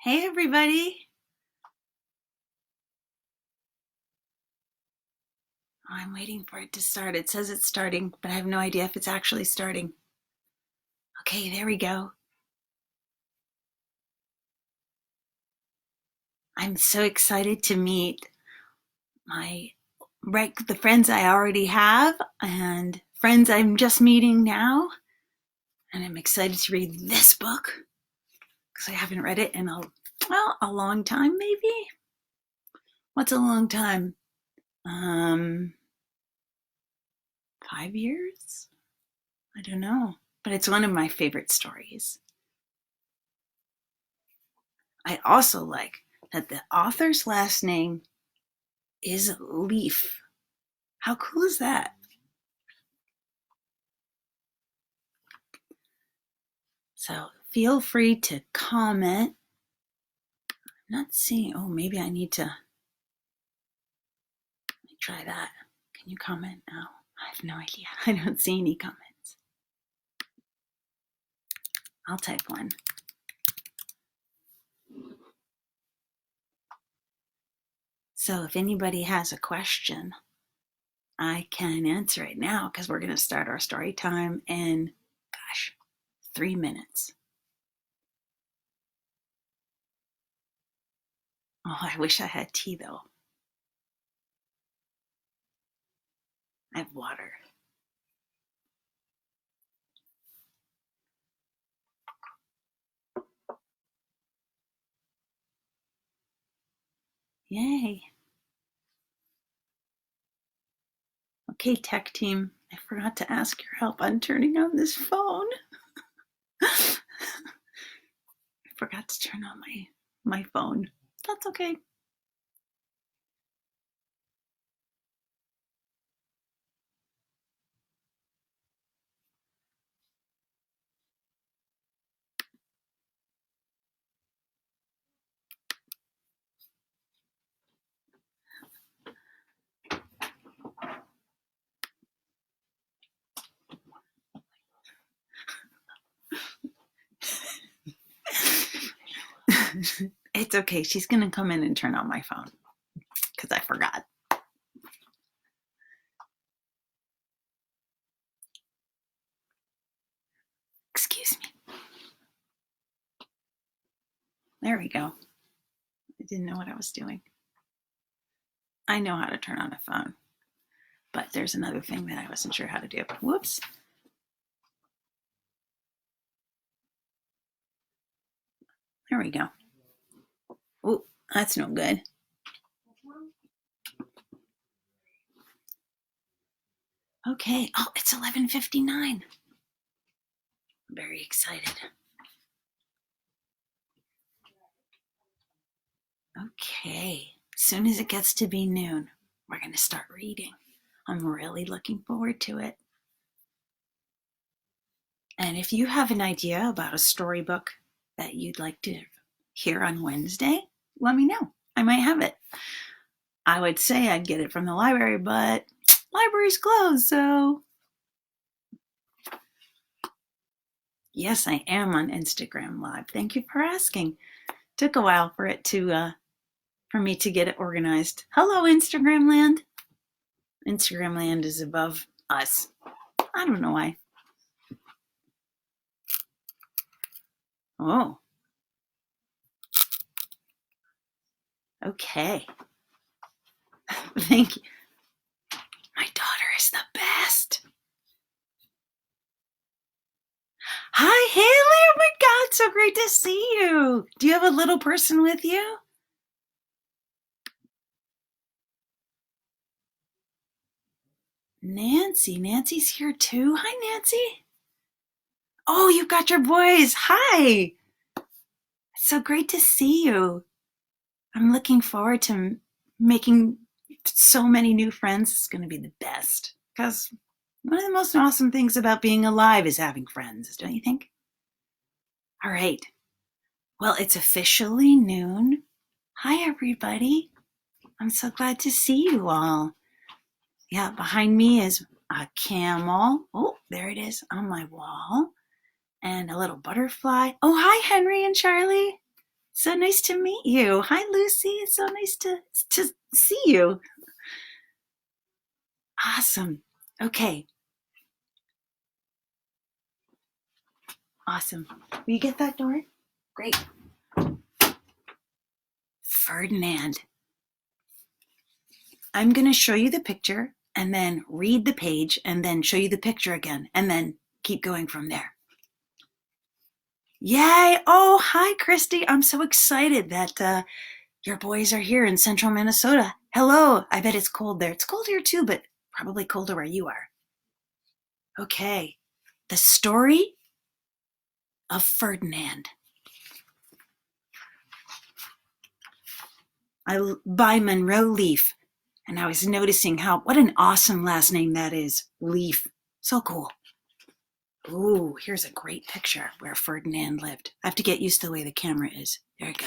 Hey, everybody. Oh, I'm waiting for it to start. It says it's starting, but I have no idea if it's actually starting. Okay, there we go. I'm so excited to meet my the friends I already have and friends I'm just meeting now. And I'm excited to read this book because I haven't read it in a long time, maybe. What's a long time? Um, 5 years? I don't know, but it's one of my favorite stories. I also like that the author's last name is Leaf. How cool is that? So feel free to comment. I'm not seeing, oh, maybe I need to try that. Can you comment now? I have no idea. I don't see any comments. I'll type one. So if anybody has a question, I can answer it now because we're going to start our story time in, 3 minutes. Oh, I wish I had tea though. I have water. Yay. Okay, tech team, I forgot to ask your help on turning on this phone. I forgot to turn on my phone. That's okay. It's okay. She's going to come in and turn on my phone because I forgot. Excuse me. There we go. I didn't know what I was doing. I know how to turn on a phone, but there's another thing that I wasn't sure how to do. Whoops. There we go. Oh, that's no good. Okay. Oh, it's 11:59. I'm very excited. Okay. As soon as it gets to be noon, we're going to start reading. I'm really looking forward to it. And if you have an idea about a storybook that you'd like to hear on Wednesday, let me know. I might have it. I would say I'd get it from the library, but library's closed, so yes, I am on Instagram Live. Thank you for asking. Took a while for it to for me to get it organized. Hello, Instagram land. Instagram land is above us. I don't know why. Oh. Okay. Thank you. My daughter is the best. Hi, Haley. Oh my God, so great to see you. Do you have a little person with you? Nancy. Nancy's here too. Hi, Nancy. Oh, you've got your boys. Hi. It's so great to see you. I'm looking forward to making so many new friends. It's going to be the best. Because one of the most awesome things about being alive is having friends, don't you think? All right. Well, it's officially noon. Hi, everybody. I'm so glad to see you all. Yeah, behind me is a camel. Oh, there it is on my wall. And a little butterfly. Oh, hi, Henry and Charlie. So nice to meet you. Hi, Lucy. It's so nice to see you. Awesome. Okay. Awesome. Will you get that, Dory? Great. Ferdinand. I'm going to show you the picture and then read the page and then show you the picture again and then keep going from there. Yay! Oh, hi, Christy. I'm so excited that your boys are here in central Minnesota. Hello. I bet it's cold there. It's cold here too, but probably colder where you are. Okay. The story of Ferdinand by Monroe Leaf. And I was noticing what an awesome last name that is. Leaf. So cool. Ooh, here's a great picture where Ferdinand lived. I have to get used to the way the camera is. There we go.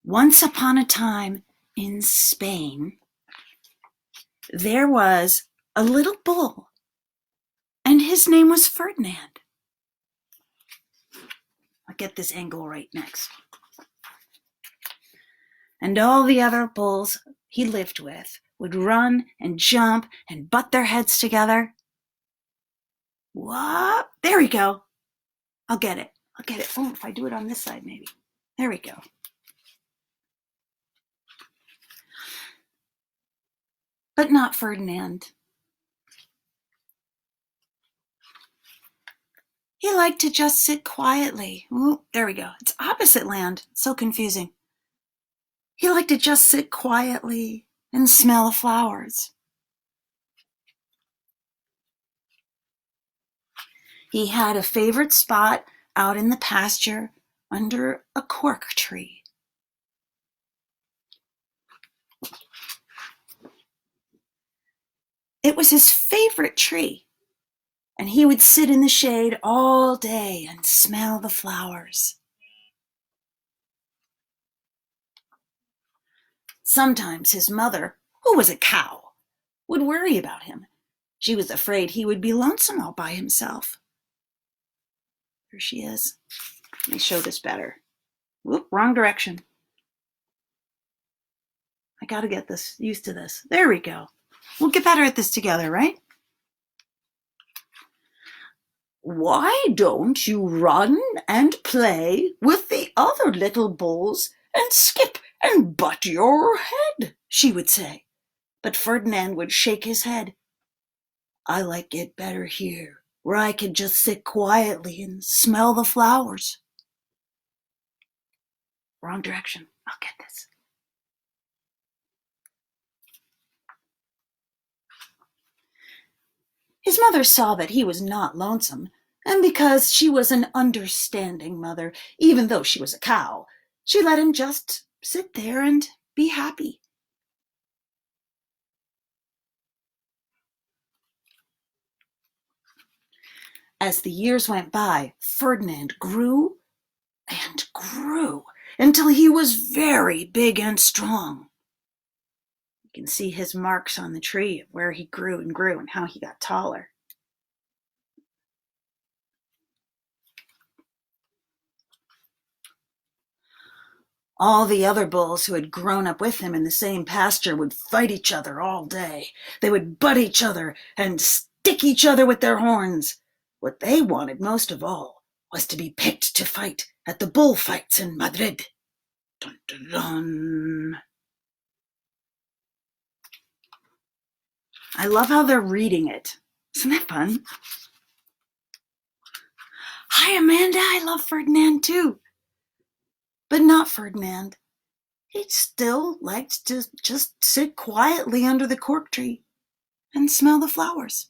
Once upon a time in Spain, there was a little bull, and his name was Ferdinand. I'll get this angle right next. And all the other bulls he lived with would run and jump and butt their heads together. What? There we go. I'll get it. Oh, if I do it on this side, maybe. There we go. But not Ferdinand. He liked to just sit quietly. Ooh, there we go. It's opposite land. So confusing. He liked to just sit quietly and smell the flowers. He had a favorite spot out in the pasture under a cork tree. It was his favorite tree, and he would sit in the shade all day and smell the flowers. Sometimes his mother, who was a cow, would worry about him. She was afraid he would be lonesome all by himself. There she is. Let me show this better. Whoop, wrong direction. I gotta get used to this. There we go. We'll get better at this together, right? Why don't you run and play with the other little bulls and skip and butt your head, she would say. But Ferdinand would shake his head. I like it better here, where I can just sit quietly and smell the flowers. Wrong direction. I'll get this. His mother saw that he was not lonesome, and because she was an understanding mother, even though she was a cow, she let him just sit there and be happy. As the years went by, Ferdinand grew and grew until he was very big and strong. You can see his marks on the tree of where he grew and how he got taller. All the other bulls who had grown up with him in the same pasture would fight each other all day. They would butt each other and stick each other with their horns. What they wanted most of all was to be picked to fight at the bullfights in Madrid. Dun, dun, dun. I love how they're reading it. Isn't that fun? Hi, Amanda. I love Ferdinand too. But not Ferdinand. He still liked to just sit quietly under the cork tree and smell the flowers.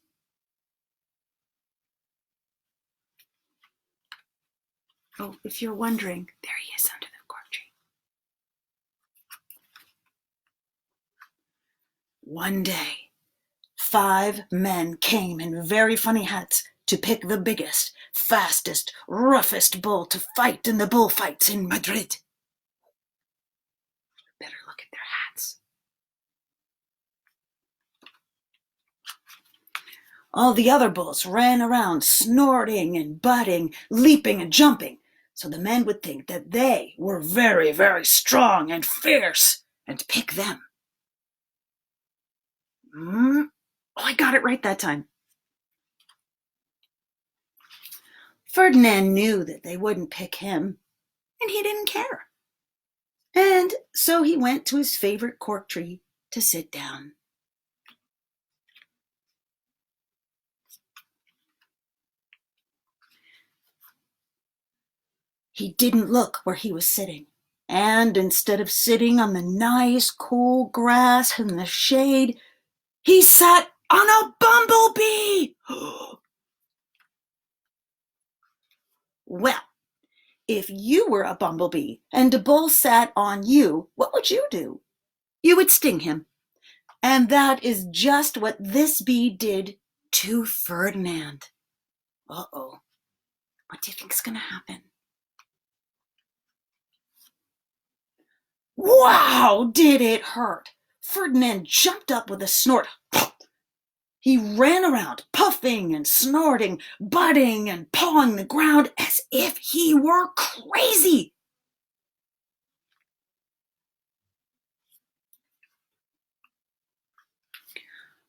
Oh, if you're wondering, there he is under the cork tree. One day, 5 men came in very funny hats to pick the biggest, fastest, roughest bull to fight in the bullfights in Madrid. Better look at their hats. All the other bulls ran around, snorting and butting, leaping and jumping. so the men would think that they were very, very strong and fierce and pick them. Oh, I got it right that time. Ferdinand knew that they wouldn't pick him, and he didn't care. And so he went to his favorite cork tree to sit down. He didn't look where he was sitting, and instead of sitting on the nice cool grass in the shade, he sat on a bumblebee. Well, if you were a bumblebee and a bull sat on you, what would you do? You would sting him. And that is just what this bee did to Ferdinand. Uh-oh. What do you think is going to happen? Wow, did it hurt! Ferdinand jumped up with a snort. He ran around, puffing and snorting, butting and pawing the ground as if he were crazy.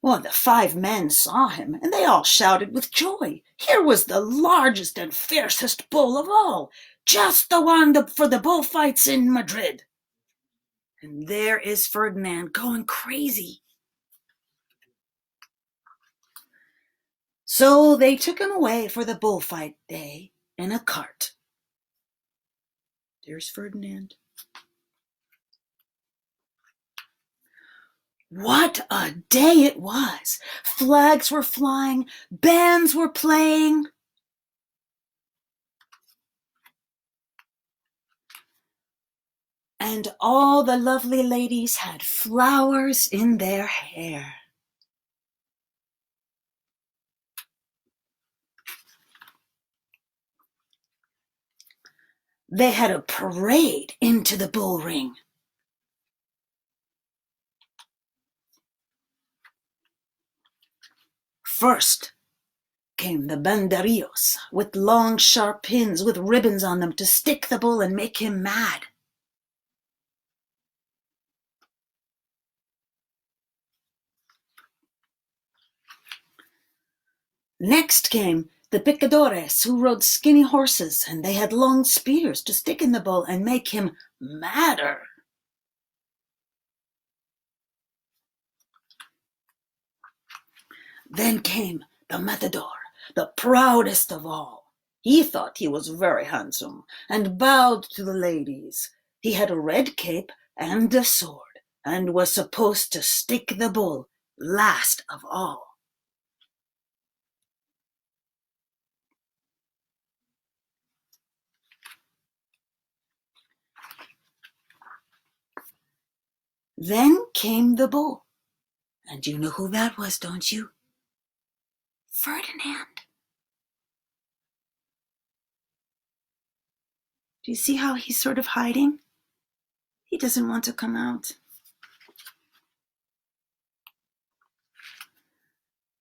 Well, the 5 men saw him, and they all shouted with joy. Here was the largest and fiercest bull of all, just the one for the bullfights in Madrid. And there is Ferdinand going crazy. So they took him away for the bullfight day in a cart. There's Ferdinand. What a day it was! Flags were flying, bands were playing. And all the lovely ladies had flowers in their hair. They had a parade into the bull ring. First came the banderillos with long sharp pins with ribbons on them to stick the bull and make him mad. Next came the picadores, who rode skinny horses, and they had long spears to stick in the bull and make him madder. Then came the matador, the proudest of all. He thought he was very handsome and bowed to the ladies. He had a red cape and a sword and was supposed to stick the bull last of all. Then came the bull. And you know who that was, don't you? Ferdinand. Do you see how he's sort of hiding? He doesn't want to come out.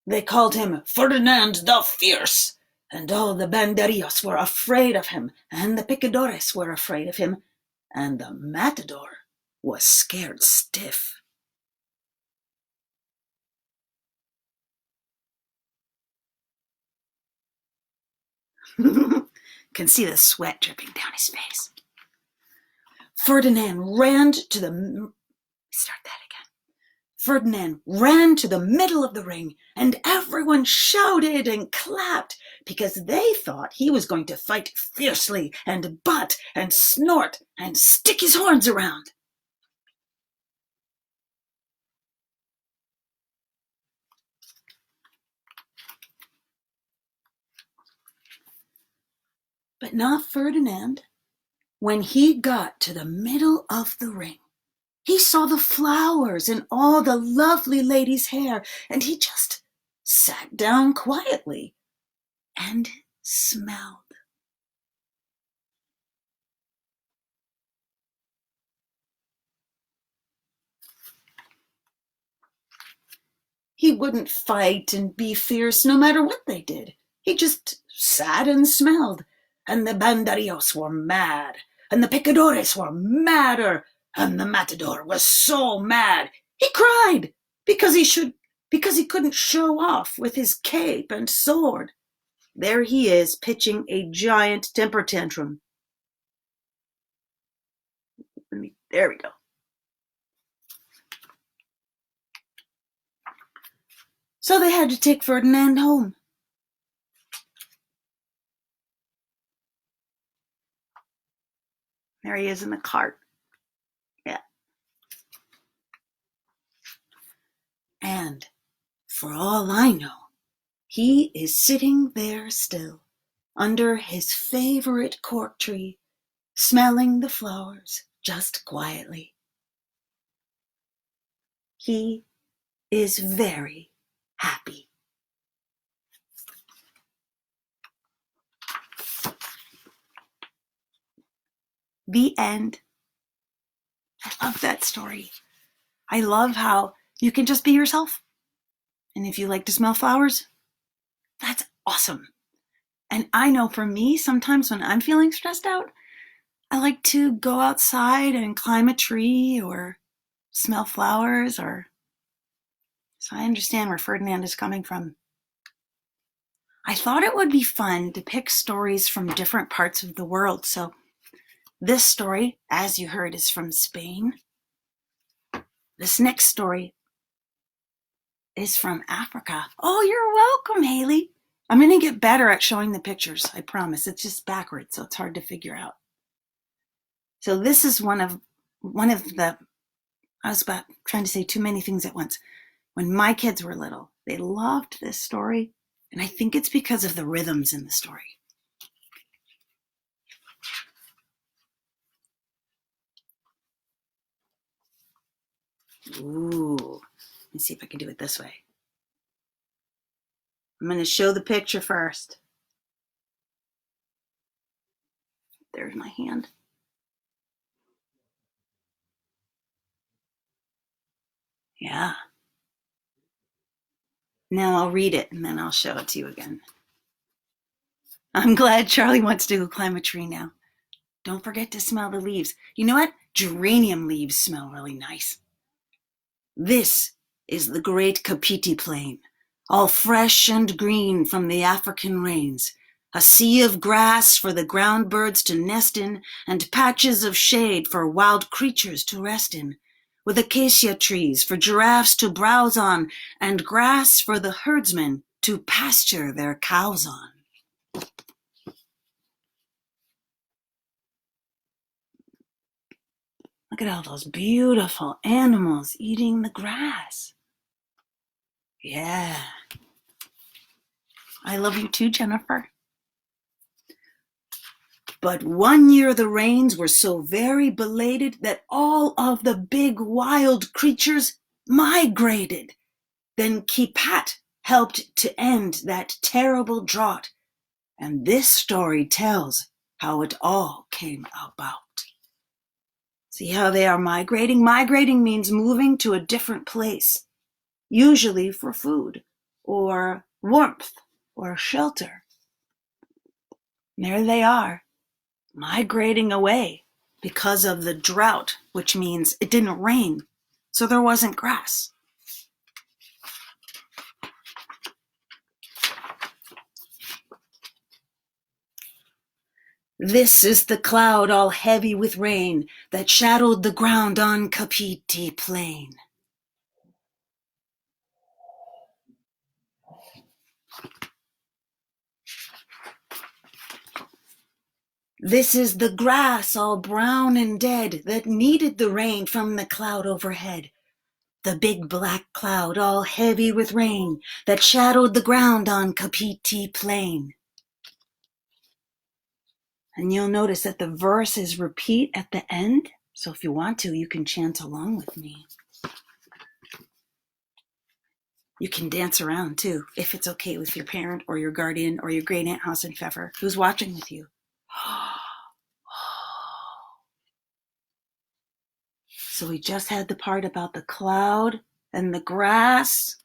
They called him Ferdinand the Fierce, and all the banderillos were afraid of him, and the picadores were afraid of him, and the matador was scared stiff. Can see the sweat dripping down his face. Ferdinand ran to the middle of the ring, and everyone shouted and clapped because they thought he was going to fight fiercely and butt and snort and stick his horns around. But not Ferdinand. When he got to the middle of the ring, he saw the flowers in all the lovely ladies' hair, and he just sat down quietly and smelled. He wouldn't fight and be fierce no matter what they did. He just sat and smelled. and the banderillos were mad, and the picadores were madder, and the matador was so mad he cried because he couldn't show off with his cape and sword. There he is, pitching a giant temper tantrum. There we go. So they had to take Ferdinand home. There he is in the cart. Yeah. And for all I know, he is sitting there still, under his favorite cork tree, smelling the flowers just quietly. He is very happy. The end. I love that story. I love how you can just be yourself. And if you like to smell flowers, that's awesome. And I know for me, sometimes when I'm feeling stressed out, I like to go outside and climb a tree or smell flowers. So I understand where Ferdinand is coming from. I thought it would be fun to pick stories from different parts of the world. So this story, as you heard, is from Spain. This next story is from Africa. Oh, you're welcome, Haley. I'm going to get better at showing the pictures, I promise. It's just backwards, so it's hard to figure out. So this is one of the, I was about trying to say too many things at once. When my kids were little, they loved this story, and I think it's because of the rhythms in the story. Ooh, let me see if I can do it this way. I'm going to show the picture first. There's my hand. Yeah. Now I'll read it and then I'll show it to you again. I'm glad Charlie wants to go climb a tree now. Don't forget to smell the leaves. You know what? Geranium leaves smell really nice. This is the great Kapiti Plain, all fresh and green from the African rains. A sea of grass for the ground birds to nest in, and patches of shade for wild creatures to rest in, with acacia trees for giraffes to browse on, and grass for the herdsmen to pasture their cows on. Look at all those beautiful animals eating the grass. Yeah. I love you too, Jennifer. But one year the rains were so very belated that all of the big wild creatures migrated. Then Kipat helped to end that terrible drought. And this story tells how it all came about. See how they are migrating? Migrating means moving to a different place, usually for food or warmth or shelter. And there they are, migrating away because of the drought, which means it didn't rain, so there wasn't grass. This is the cloud all heavy with rain that shadowed the ground on Kapiti Plain. This is the grass all brown and dead that needed the rain from the cloud overhead. The big black cloud all heavy with rain that shadowed the ground on Kapiti Plain. And you'll notice that the verses repeat at the end. So if you want to, you can chant along with me. You can dance around too, if it's okay with your parent or your guardian or your great aunt Haus and Pfeffer, who's watching with you. So we just had the part about the cloud and the grass.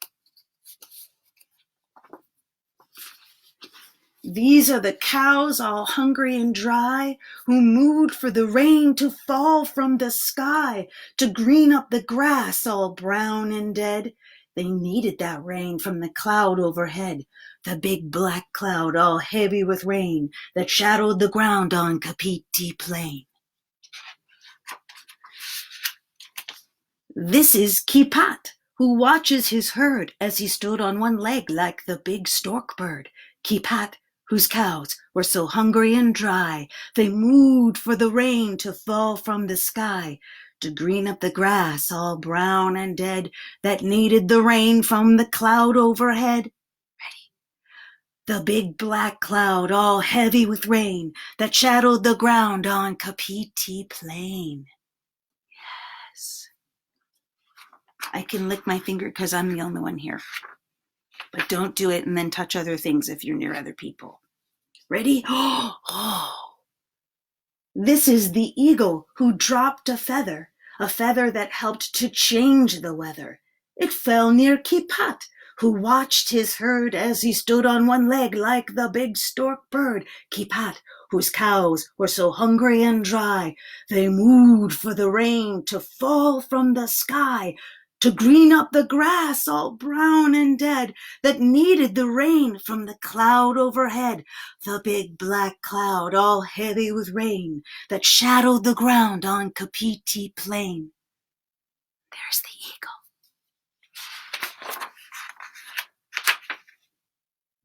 These are the cows all hungry and dry, who mooed for the rain to fall from the sky, to green up the grass all brown and dead. They needed that rain from the cloud overhead, the big black cloud all heavy with rain that shadowed the ground on Kapiti Plain. This is Kipat, who watches his herd as he stood on one leg like the big stork bird. Kipat, whose cows were so hungry and dry, they mooed for the rain to fall from the sky, to green up the grass all brown and dead, that needed the rain from the cloud overhead. The big black cloud all heavy with rain that shadowed the ground on Kapiti Plain. Yes. I can lick my finger because I'm the only one here. But don't do it and then touch other things if you're near other people. Ready? Oh. This is the eagle who dropped a feather that helped to change the weather. It fell near Kipat, who watched his herd as he stood on one leg like the big stork bird. Kipat, whose cows were so hungry and dry, they mooed for the rain to fall from the sky, to green up the grass all brown and dead, that needed the rain from the cloud overhead, the big black cloud all heavy with rain that shadowed the ground on Kapiti Plain. There's the eagle.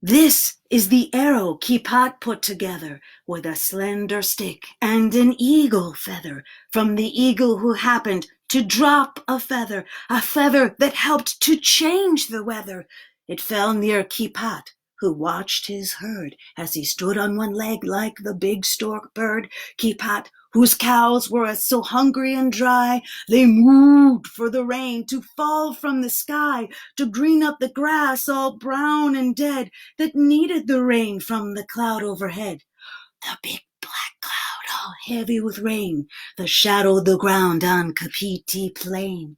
This is the arrow Kipat put together with a slender stick and an eagle feather, from the eagle who happened to drop a feather that helped to change the weather. It fell near Kipat, who watched his herd as he stood on one leg like the big stork bird. Kipat, whose cows were so hungry and dry, they mooed for the rain to fall from the sky, to green up the grass all brown and dead, that needed the rain from the cloud overhead. The big black cloud all heavy with rain that shadowed the ground on Kapiti Plain.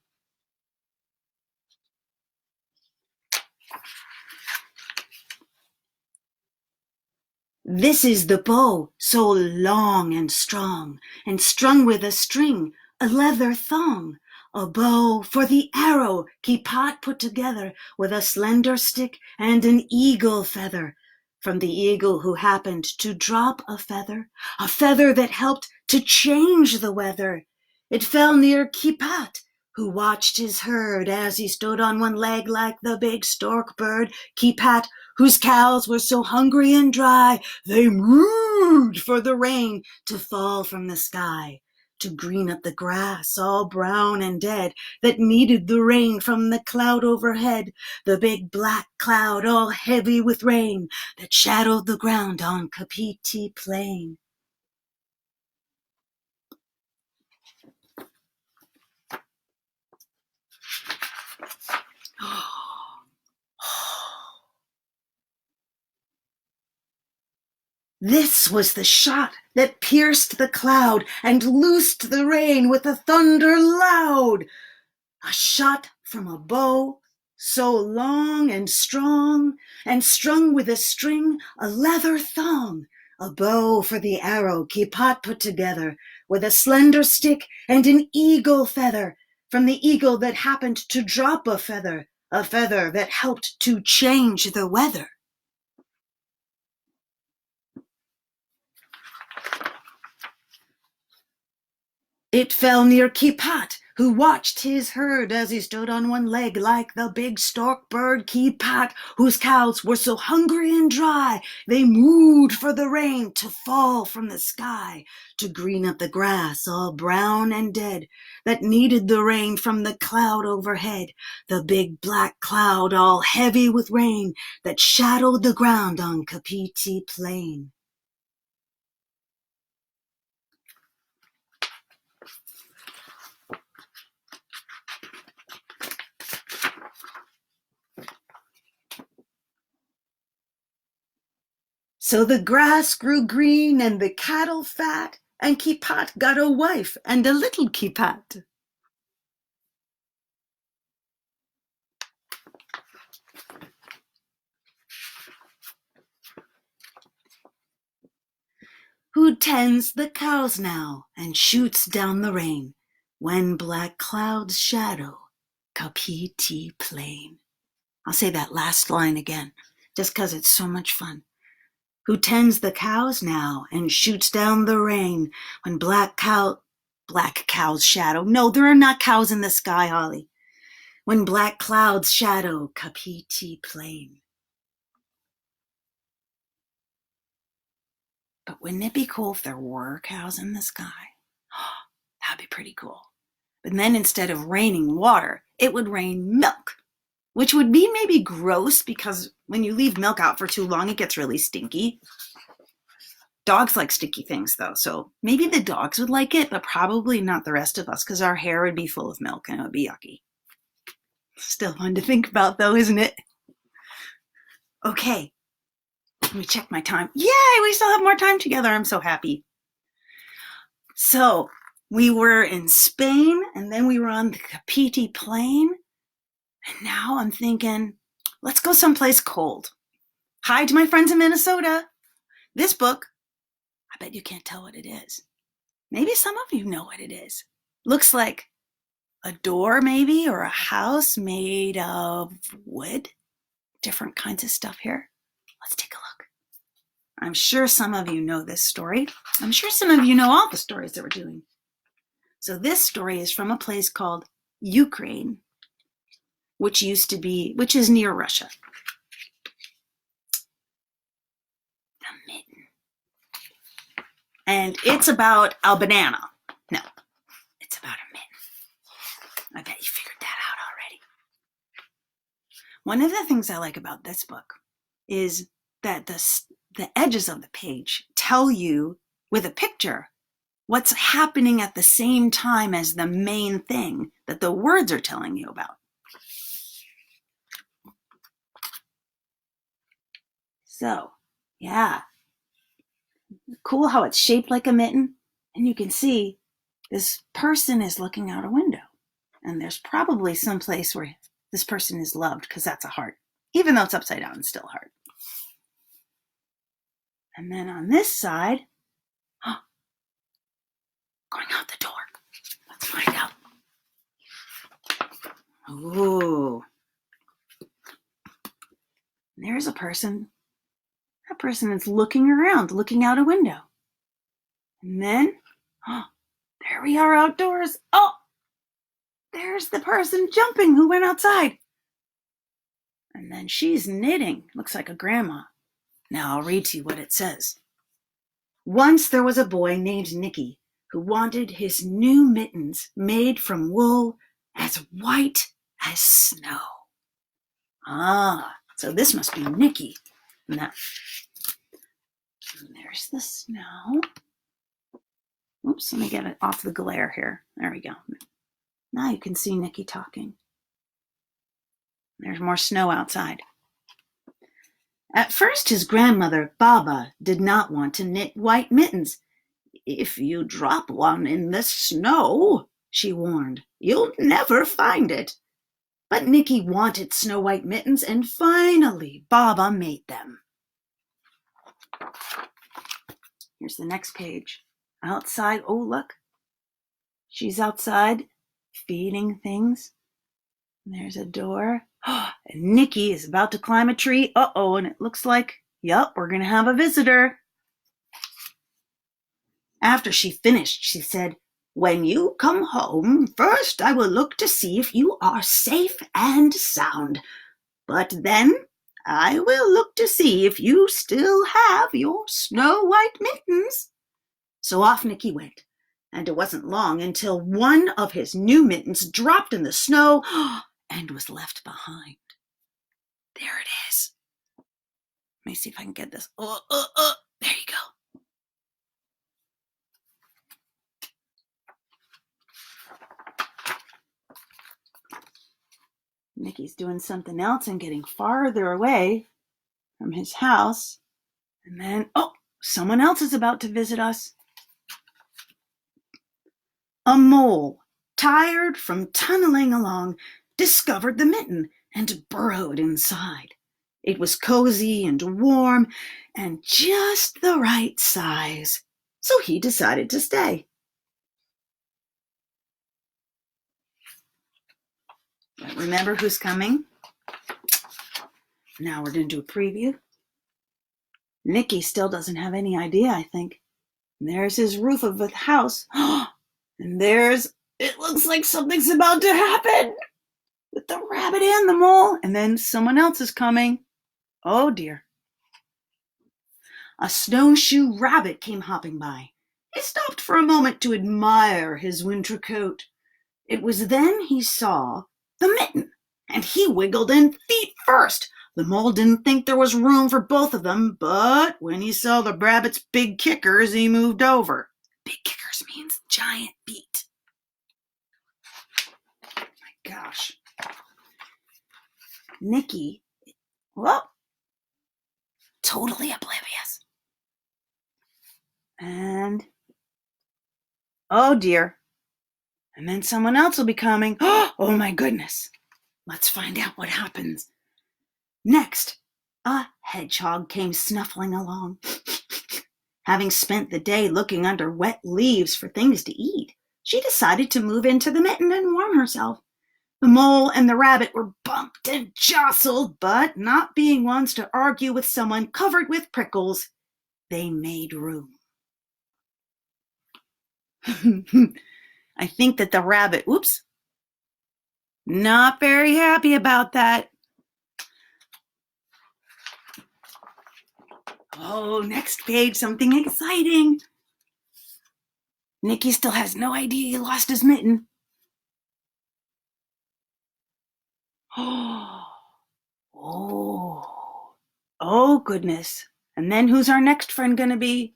This is the bow, so long and strong, and strung with a string, a leather thong. A bow for the arrow Kipat put together with a slender stick and an eagle feather, from the eagle who happened to drop a feather that helped to change the weather. It fell near Kipat, who watched his herd as he stood on one leg like the big stork bird. Kipat, whose cows were so hungry and dry, they mooed for the rain to fall from the sky, to green up the grass all brown and dead, that needed the rain from the cloud overhead, the big black cloud all heavy with rain that shadowed the ground on Kapiti Plain. This was the shot that pierced the cloud and loosed the rain with a thunder loud. A shot from a bow so long and strong, and strung with a string, a leather thong. A bow for the arrow Kipat put together with a slender stick and an eagle feather, from the eagle that happened to drop a feather that helped to change the weather. It fell near Kipat, who watched his herd as he stood on one leg like the big stork bird. Kipat, whose cows were so hungry and dry, they mooed for the rain to fall from the sky, to green up the grass all brown and dead, that needed the rain from the cloud overhead, the big black cloud all heavy with rain that shadowed the ground on Kapiti Plain. So the grass grew green and the cattle fat, and Kipat got a wife and a little Kipat. Who tends the cows now and shoots down the rain when black clouds shadow Kapiti Plain? I'll say that last line again, just 'cause it's so much fun. Who tends the cows now and shoots down the rain when black cows shadow. No, there are not cows in the sky, Holly. When black clouds shadow Kapiti Plain. But wouldn't it be cool if there were cows in the sky? That'd be pretty cool. But then instead of raining water, it would rain milk, which would be maybe gross because when you leave milk out for too long, it gets really stinky. Dogs like sticky things though, so maybe the dogs would like it, but probably not the rest of us because our hair would be full of milk and it would be yucky. Still fun to think about though, isn't it? Okay, let me check my time. Yay, we still have more time together. I'm so happy. So we were in Spain and then we were on the Kapiti Plain. And now I'm thinking, let's go someplace cold. Hi to my friends in Minnesota. This book, I bet you can't tell what it is. Maybe some of you know what it is. Looks like a door maybe, or a house made of wood. Different kinds of stuff here. Let's take a look. I'm sure some of you know this story. I'm sure some of you know all the stories that we're doing. So this story is from a place called Ukraine, which is near Russia. The Mitten. And it's about a banana. No, it's about a mitten. I bet you figured that out already. One of the things I like about this book is that the edges of the page tell you with a picture what's happening at the same time as the main thing that the words are telling you about. So, yeah. Cool how it's shaped like a mitten. And you can see this person is looking out a window. And there's probably some place where this person is loved because that's a heart. Even though it's upside down, it's still a heart. And then on this side, going out the door. Let's find out. Ooh. There's a person. That person is looking around, looking out a window. And then, there we are outdoors. Oh, there's the person jumping who went outside. And then she's knitting. Looks like a grandma. Now I'll read to you what it says. Once there was a boy named Nicky who wanted his new mittens made from wool as white as snow. So this must be Nicky. And there's the snow. Oops, let me get it off the glare here. There we go. Now you can see Nicky talking. There's more snow outside. At first, his grandmother, Baba, did not want to knit white mittens. If you drop one in the snow, she warned, you'll never find it. But Nicky wanted snow-white mittens, and finally Baba made them. Here's the next page. Outside, oh look. She's outside feeding things. There's a door. And Nicky is about to climb a tree. Uh-oh, and it looks like, yup, we're going to have a visitor. After she finished, she said, when you come home, first I will look to see if you are safe and sound. But then I will look to see if you still have your snow-white mittens. So off Nicky went, and it wasn't long until one of his new mittens dropped in the snow and was left behind. There it is. Let me see if I can get this. There you go. Nicky's doing something else and getting farther away from his house. And then, someone else is about to visit us. A mole, tired from tunneling along, discovered the mitten and burrowed inside. It was cozy and warm and just the right size. so he decided to stay. But remember who's coming? Now we're going to do a preview. Nicky still doesn't have any idea, I think. And there's his roof of the house. And it looks like something's about to happen with the rabbit and the mole. And then someone else is coming. Oh dear. A snowshoe rabbit came hopping by. He stopped for a moment to admire his winter coat. It was then he saw the mitten, and he wiggled in feet first. The mole didn't think there was room for both of them, but when he saw the rabbit's big kickers, he moved over. Big kickers means giant feet. My gosh. Nicky, well, totally oblivious. And, oh dear. And then someone else will be coming. Oh my goodness. Let's find out what happens. Next, a hedgehog came snuffling along. Having spent the day looking under wet leaves for things to eat, she decided to move into the mitten and warm herself. The mole and the rabbit were bumped and jostled, but not being ones to argue with someone covered with prickles, they made room. I think that the rabbit, not very happy about that. Oh, next page, something exciting. Nicky still has no idea he lost his mitten. Oh goodness. And then who's our next friend going to be?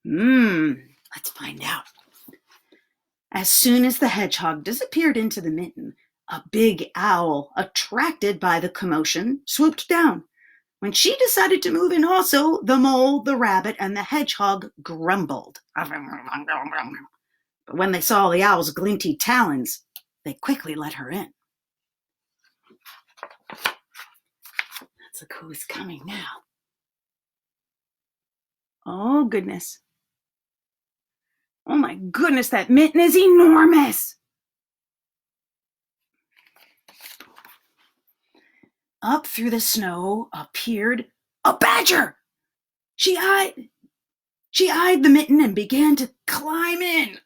Let's find out. As soon as the hedgehog disappeared into the mitten, a big owl, attracted by the commotion, swooped down. When she decided to move in also, the mole, the rabbit, and the hedgehog grumbled. But when they saw the owl's glinty talons, they quickly let her in. Let's look who's coming now. Oh, goodness. Oh, my goodness, that mitten is enormous. Up through the snow appeared a badger. She eyed the mitten and began to climb in.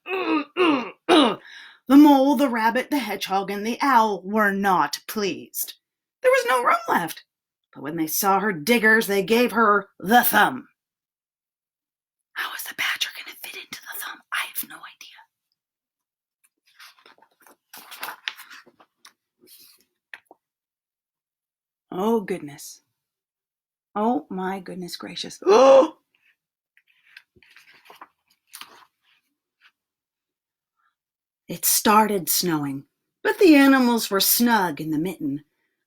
The mole, the rabbit, the hedgehog, and the owl were not pleased. There was no room left. But when they saw her diggers, they gave her the thumb. How is the badger going to fit into the thumb? I have no idea. Oh, goodness. Oh, my goodness gracious. Oh! It started snowing, but the animals were snug in the mitten.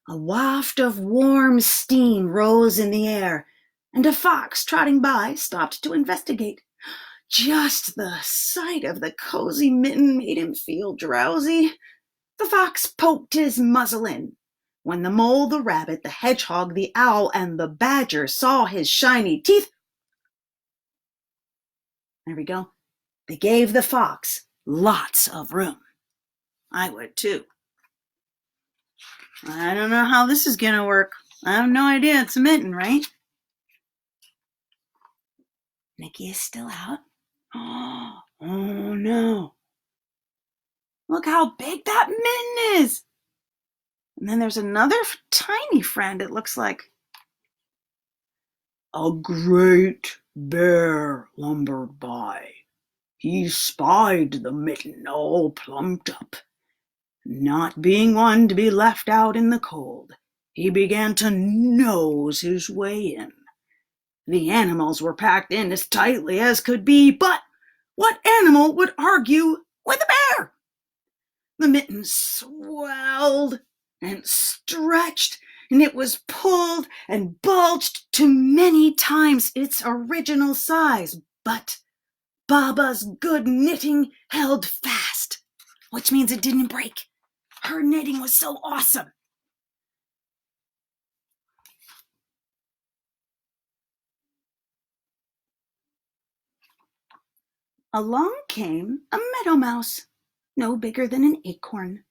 A waft of warm steam rose in the air, and a fox trotting by stopped to investigate. Just the sight of the cozy mitten made him feel drowsy. The fox poked his muzzle in. When the mole, the rabbit, the hedgehog, the owl, and the badger saw his shiny teeth, there we go, they gave the fox lots of room. I would too. I don't know how this is going to work. I have no idea. It's a mitten, right? Nicky is still out. Oh no. Look how big that mitten is. And then there's another tiny friend, it looks like. A great bear lumbered by. He spied the mitten all plumped up. Not being one to be left out in the cold, he began to nose his way in. The animals were packed in as tightly as could be, but what animal would argue with a bear? The mitten swelled and stretched, and it was pulled and bulged to many times its original size, but Baba's good knitting held fast, which means it didn't break. Her knitting was so awesome. Along came a meadow mouse, no bigger than an acorn.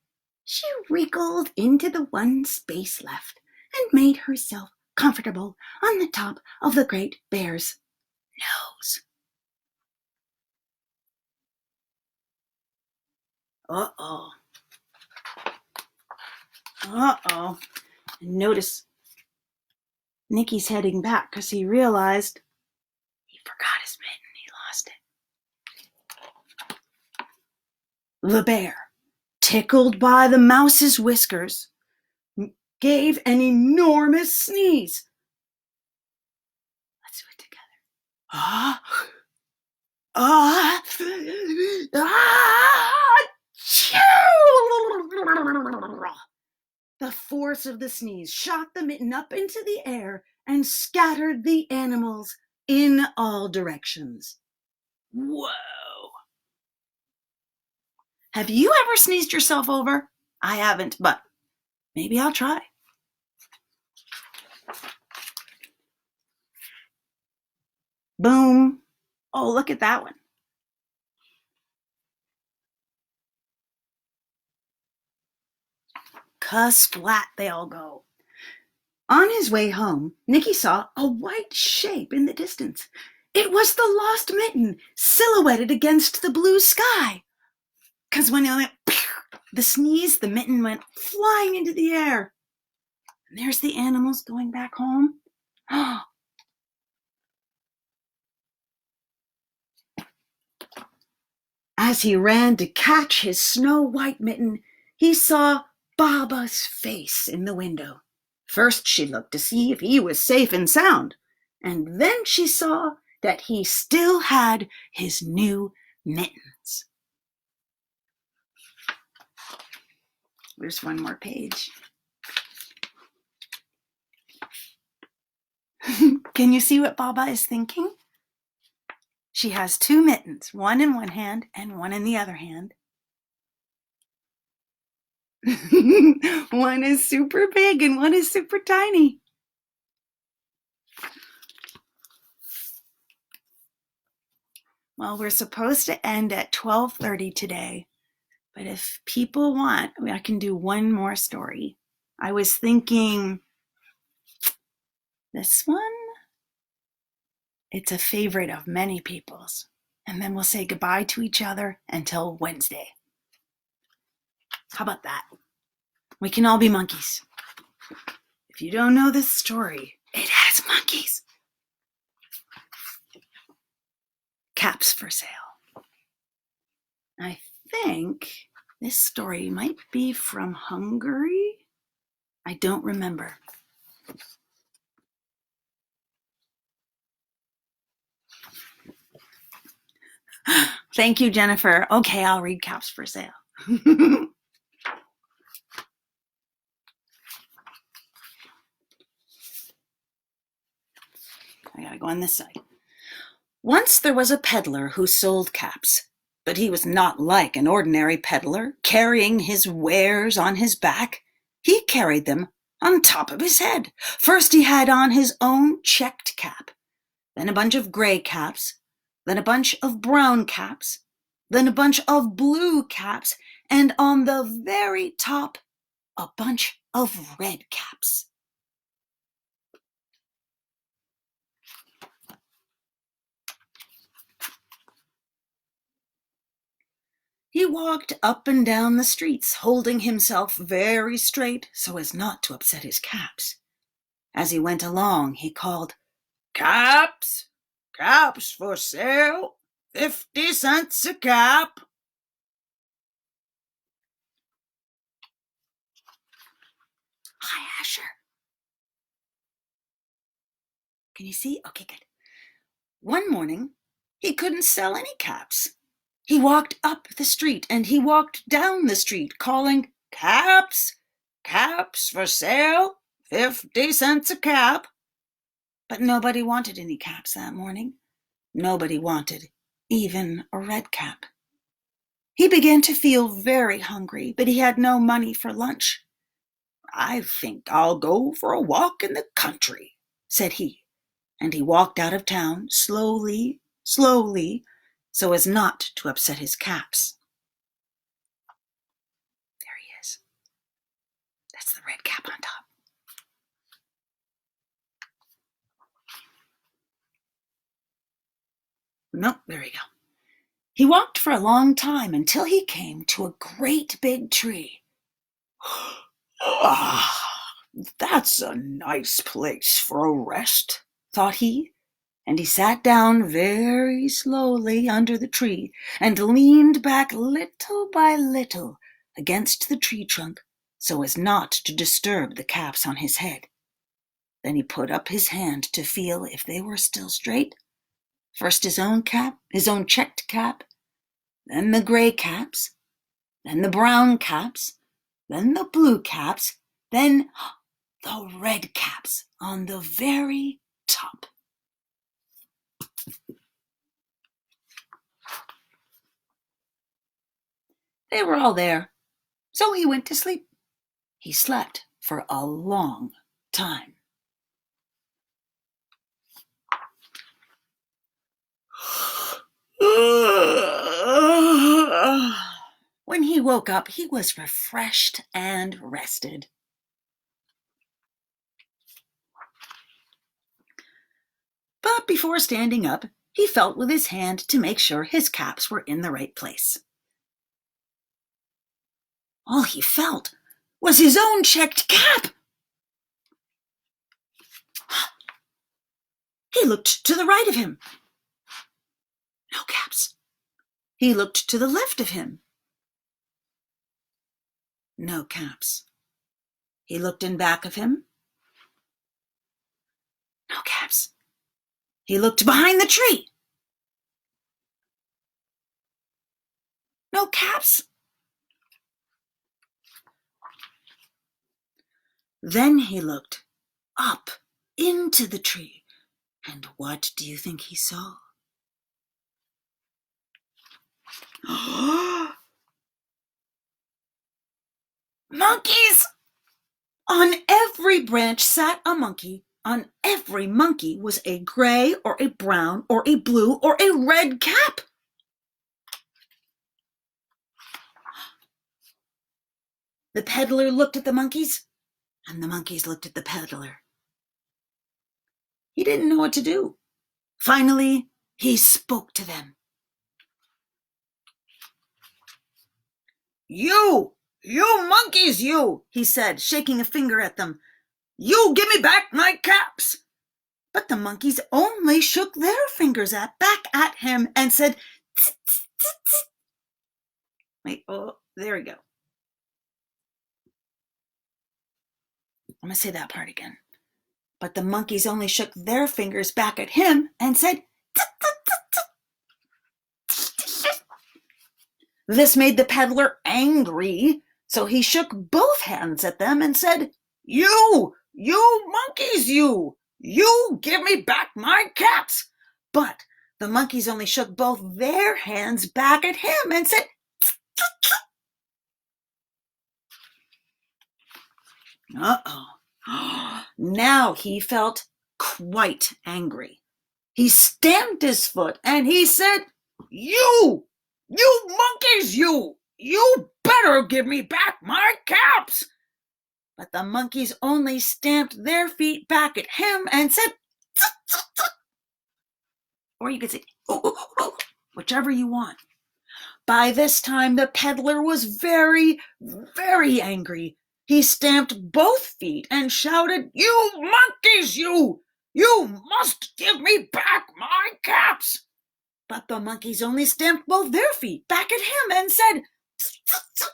She wriggled into the one space left and made herself comfortable on the top of the great bear's nose. Uh-oh. Uh-oh. And notice Nicky's heading back because he realized he forgot his mitten. He lost it. The bear, tickled by the mouse's whiskers, gave an enormous sneeze. Let's do it together. Ah! Ah! Ah! The force of the sneeze shot the mitten up into the air and scattered the animals in all directions. Whoa! Have you ever sneezed yourself over? I haven't, but maybe I'll try. Boom. Oh, look at that one. Splat they all go. On his way home, Nicky saw a white shape in the distance. It was the lost mitten, silhouetted against the blue sky. Because when it went, the sneeze, the mitten went flying into the air. And there's the animals going back home. As he ran to catch his snow-white mitten, he saw Baba's face in the window. First she looked to see if he was safe and sound, and then she saw that he still had his new mittens. There's one more page. Can you see what Baba is thinking? She has two mittens, one in one hand and one in the other hand. One is super big and one is super tiny. Well, we're supposed to end at 12:30 today, but if people want, I can do one more story. I was thinking this one. It's a favorite of many people's. And then we'll say goodbye to each other until Wednesday. How about that? We can all be monkeys. If you don't know this story, it has monkeys. Caps for sale. I think this story might be from Hungary. I don't remember. Thank you, Jennifer. Okay, I'll read Caps for Sale. I gotta go on this side. Once there was a peddler who sold caps, but he was not like an ordinary peddler, carrying his wares on his back. He carried them on top of his head. First he had on his own checked cap, then a bunch of gray caps, then a bunch of brown caps, then a bunch of blue caps, and on the very top, a bunch of red caps. He walked up and down the streets, holding himself very straight so as not to upset his caps. As he went along, he called, "Caps! Caps for sale! 50 cents a cap!" Hi, Asher. Can you see? Okay, good. One morning, he couldn't sell any caps. He walked up the street and he walked down the street, calling, "Caps! Caps for sale! 50 cents a cap!" But nobody wanted any caps that morning. Nobody wanted even a red cap. He began to feel very hungry, but he had no money for lunch. "I think I'll go for a walk in the country," said he, and he walked out of town slowly, slowly, so as not to upset his caps. There he is. That's the red cap on top. Nope, there we go. He walked for a long time until he came to a great big tree. "Ah, that's a nice place for a rest," thought he, and he sat down very slowly under the tree and leaned back little by little against the tree trunk so as not to disturb the caps on his head. Then he put up his hand to feel if they were still straight. First his own cap, his own checked cap, then the gray caps, then the brown caps, then the blue caps, then the red caps on the very top. They were all there, so he went to sleep. He slept for a long time. When he woke up, he was refreshed and rested. But before standing up, he felt with his hand to make sure his caps were in the right place. All he felt was his own checked cap. He looked to the right of him. No caps. He looked to the left of him. No caps. He looked in back of him. No caps. He looked behind the tree. No caps. Then he looked up into the tree, and what do you think he saw? Monkeys! On every branch sat a monkey. On every monkey was a gray or a brown or a blue or a red cap. The peddler looked at the monkeys, and the monkeys looked at the peddler. He didn't know what to do. Finally, he spoke to them. You monkeys, you, he said, shaking a finger at them. You give me back my caps. But the monkeys only shook their fingers back at him and said, tsk, tsk, tsk, tsk. Wait, oh, there we go. I'm going to say that part again. But the monkeys only shook their fingers back at him and said, tsk, tsk, tsk, tsk. This made the peddler angry, so he shook both hands at them and said, You monkeys, you give me back my caps. But the monkeys only shook both their hands back at him and said, tsk, tsk, tsk. Uh-oh. Now he felt quite angry. He stamped his foot and he said, You monkeys, you better give me back my caps. But the monkeys only stamped their feet back at him and said, tsk, tsk, tsk. Or you could say, whichever you want. By this time, the peddler was very, very angry. He stamped both feet and shouted, You monkeys, you must give me back my caps. But the monkeys only stamped both their feet back at him and said, tsk, tsk, tsk.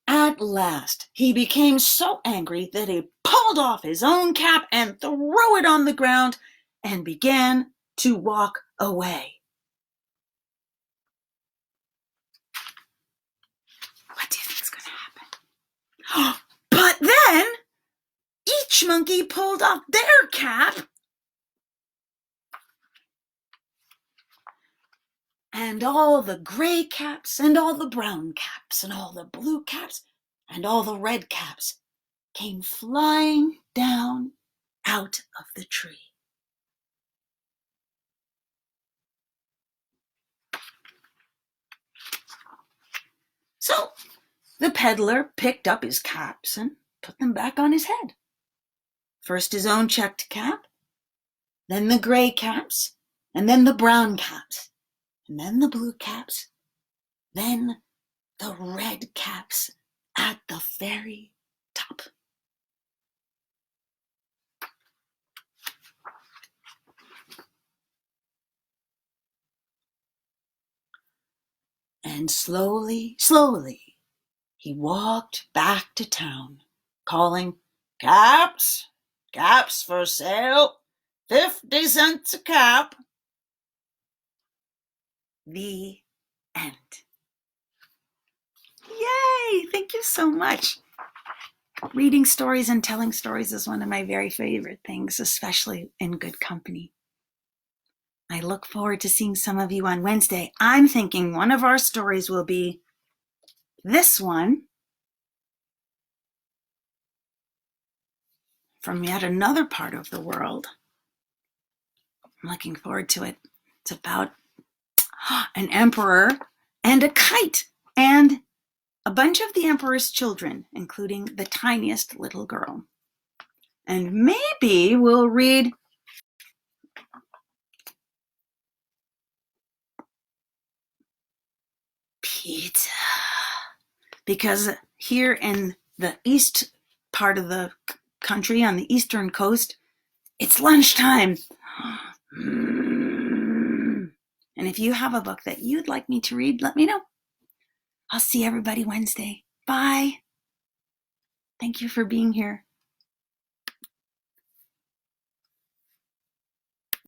At last, he became so angry that he pulled off his own cap and threw it on the ground and began to walk away. What do you think is going to happen? But then, each monkey pulled off their cap and all the gray caps and all the brown caps and all the blue caps and all the red caps came flying down out of the tree. So the peddler picked up his caps and put them back on his head. First his own checked cap, then the gray caps, and then the brown caps, and then the blue caps, then the red caps at the very top. And slowly, slowly, he walked back to town, calling, "Caps, caps for sale, 50 cents a cap." The end. Yay! Thank you so much. Reading stories and telling stories is one of my very favorite things, especially in good company. I look forward to seeing some of you on Wednesday. I'm thinking one of our stories will be this one from yet another part of the world. I'm looking forward to it. It's about an emperor and a kite and a bunch of the emperor's children, including the tiniest little girl. And maybe we'll read pizza, because here in the east part of the country, on the eastern coast, it's lunchtime. And if you have a book that you'd like me to read, let me know. I'll see everybody Wednesday. Bye. Thank you for being here.